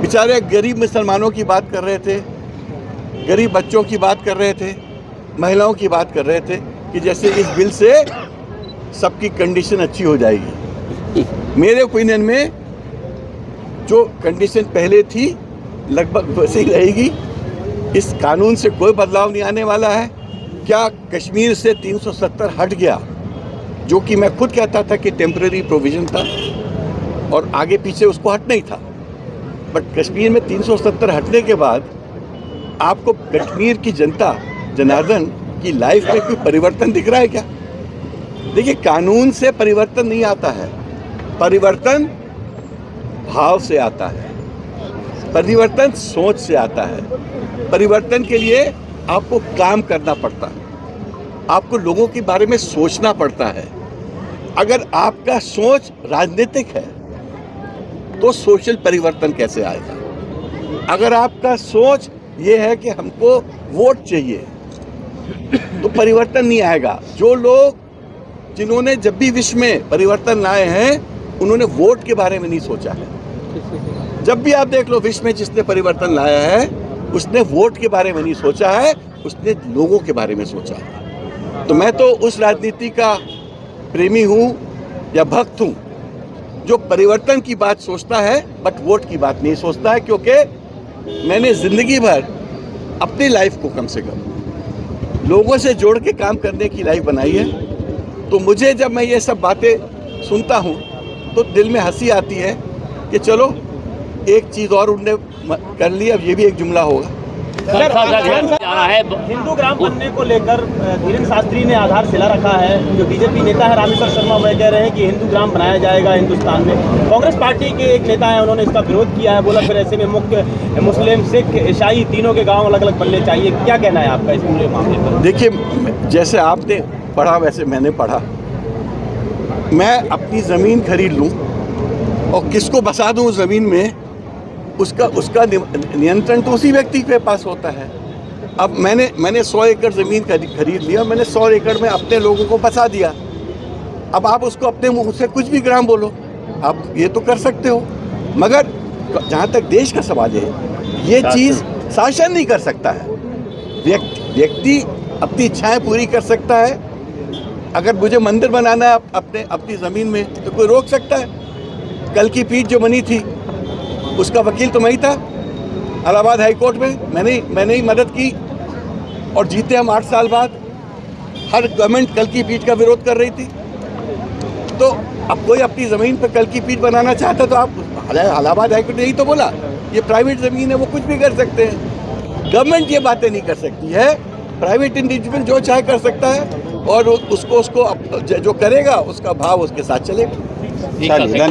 बेचारे गरीब मुसलमानों की बात कर रहे थे, गरीब बच्चों की बात कर रहे थे, महिलाओं की बात कर रहे थे कि जैसे इस बिल से सबकी कंडीशन अच्छी हो जाएगी। मेरे ओपिनियन में जो कंडीशन पहले थी लगभग वैसी ही रहेगी। इस कानून से कोई बदलाव नहीं आने वाला है। क्या कश्मीर से 370 हट गया, जो कि मैं खुद कहता था कि टेम्पररी प्रोविजन था और आगे पीछे उसको हटना ही था, बट कश्मीर में 370 हटने के बाद आपको कश्मीर की जनता जनार्दन की लाइफ में कोई परिवर्तन दिख रहा है क्या? देखिए, कानून से परिवर्तन नहीं आता है, परिवर्तन भाव से आता है, परिवर्तन सोच से आता है। परिवर्तन के लिए आपको काम करना पड़ता है, आपको लोगों के बारे में सोचना पड़ता है। अगर आपका सोच राजनीतिक है तो सोशल परिवर्तन कैसे आएगा? अगर आपका सोच ये है कि हमको वोट चाहिए तो परिवर्तन नहीं आएगा। जो लोग जिन्होंने जब भी विश्व में परिवर्तन लाए हैं उन्होंने वोट के बारे में नहीं सोचा है। जब भी आप देख लो विश्व में जिसने परिवर्तन लाया है उसने वोट के बारे में नहीं सोचा है, उसने लोगों के बारे में सोचा है। तो मैं तो उस राजनीति का प्रेमी हूँ या भक्त हूँ जो परिवर्तन की बात सोचता है बट वोट की बात नहीं सोचता है, क्योंकि मैंने जिंदगी भर अपनी लाइफ को कम से कम लोगों से जोड़ के काम करने की लाइफ बनाई है। तो मुझे जब मैं ये सब बातें सुनता हूँ तो दिल में हंसी आती है कि चलो एक चीज़ और उनने कर ली, अब ये भी एक जुमला होगा। हिंदू ग्राम बनने को लेकर धीरेन्द्र शास्त्री ने आधारशिला रखा है। जो बीजेपी नेता है रामेश्वर शर्मा वह कह रहे हैं कि हिंदू ग्राम बनाया जाएगा हिंदुस्तान में। कांग्रेस पार्टी के एक नेता है, उन्होंने इसका विरोध किया है, बोला फिर ऐसे में मुख्य मुस्लिम सिख ईसाई तीनों के गांव अलग अलग बनने चाहिए। क्या कहना है आपका इस पूरे मामले पर? देखिए, जैसे आपने पढ़ा वैसे मैंने पढ़ा। मैं अपनी ज़मीन खरीद लूँ और किसको बसा दूँ ज़मीन में, उसका नियंत्रण तो उसी व्यक्ति के पास होता है। अब मैंने 100 एकड़ ज़मीन खरीद लिया, मैंने 100 एकड़ में अपने लोगों को बसा दिया। अब आप उसको अपने मुँह से कुछ भी ग्राम बोलो, आप ये तो कर सकते हो, मगर जहाँ तक देश का सवाल है ये चीज़ शासन नहीं कर सकता है। व्यक्ति अपनी इच्छाएं पूरी कर सकता है। अगर मुझे मंदिर बनाना है अपनी ज़मीन में तो कोई रोक सकता है? कल की पीठ जो बनी थी उसका वकील तो मैं ही था इलाहाबाद हाई कोर्ट में, मैंने ही मदद की और जीते हम 8 साल बाद। हर गवर्नमेंट कल की पीठ का विरोध कर रही थी। तो अब कोई अपनी ज़मीन पर कल की पीठ बनाना चाहता तो आप इलाहाबाद हाई कोर्ट ने यही तो बोला, ये प्राइवेट ज़मीन है, वो कुछ भी कर सकते हैं। गवर्नमेंट ये बातें नहीं कर सकती है, प्राइवेट इंडिविजुअल जो चाहे कर सकता है और उसको जो करेगा उसका भाव उसके साथ चलेगा।